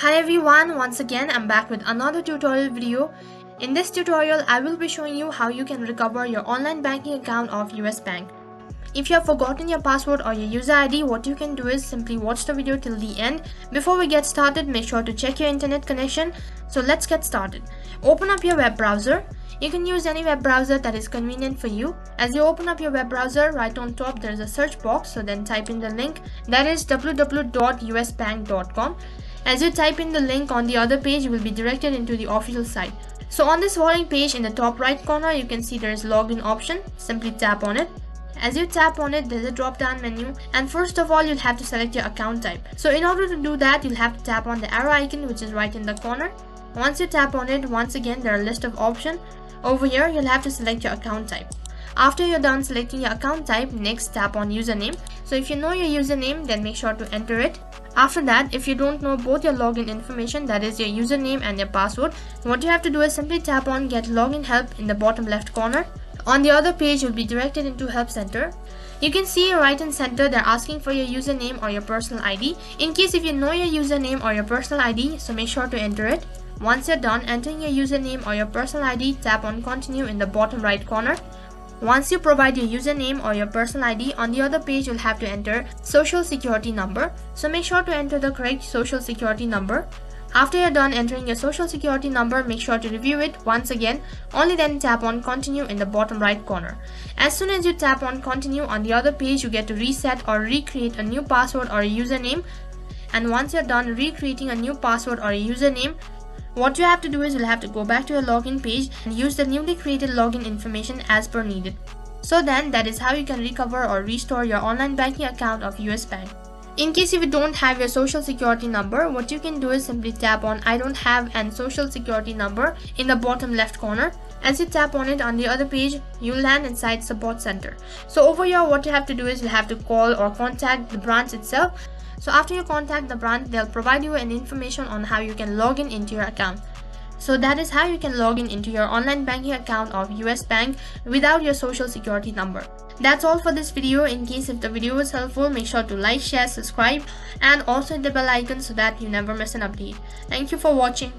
Hi everyone, once again I'm back with another tutorial video. In this tutorial, I will be showing you how you can recover your online banking account of US Bank. If you have forgotten your password or your user ID, what you can do is simply watch the video till the end. Before we get started, make sure to check your internet connection. So let's get started. Open up your web browser. You can use any web browser that is convenient for you. As you open up your web browser, right on top there is a search box, so then type in the link, that is www.usbank.com. As you type in the link on the other page, you will be directed into the official site. So on this following page, in the top right corner, you can see there is login option. Simply tap on it. As you tap on it, there's a drop down menu, and first of all you'll have to select your account type. So in order to do that, you'll have to tap on the arrow icon which is right in the corner. Once you tap on it, once again there are a list of options. Over here you'll have to select your account type. After you're done selecting your account type, next tap on username. So if you know your username, then make sure to enter it. After that, if you don't know both your login information, that is your username and your password, what you have to do is simply tap on get login help in the bottom left corner. On the other page, you'll be directed into help center. You can see right in center they're asking for your username or your personal ID. In case if you know your username or your personal ID, so make sure to enter it. Once you're done entering your username or your personal ID, tap on continue in the bottom right corner. Once you provide your username or your personal ID, on the other page you'll have to enter social security number. So make sure to enter the correct social security number. After you're done entering your social security number, make sure to review it once again. Only then tap on continue in the bottom right corner. As soon as you tap on continue, on the other page you get to reset or recreate a new password or a username. And once you're done recreating a new password or a username, what you have to do is you'll have to go back to your login page and use the newly created login information as per needed. So then that is how you can recover or restore your online banking account of US Bank. In case if you don't have your social security number, what you can do is simply tap on I don't have an social security number in the bottom left corner. As you tap on it on the other page, you'll land inside support center. So over here what you have to do is you'll have to call or contact the branch itself. So after you contact the branch, they'll provide you an information on how you can log in into your account. So that is how you can log in into your online banking account of US Bank without your social security number. That's all for this video. In case if the video was helpful, make sure to like, share, subscribe and also hit the bell icon so that you never miss an update. Thank you for watching.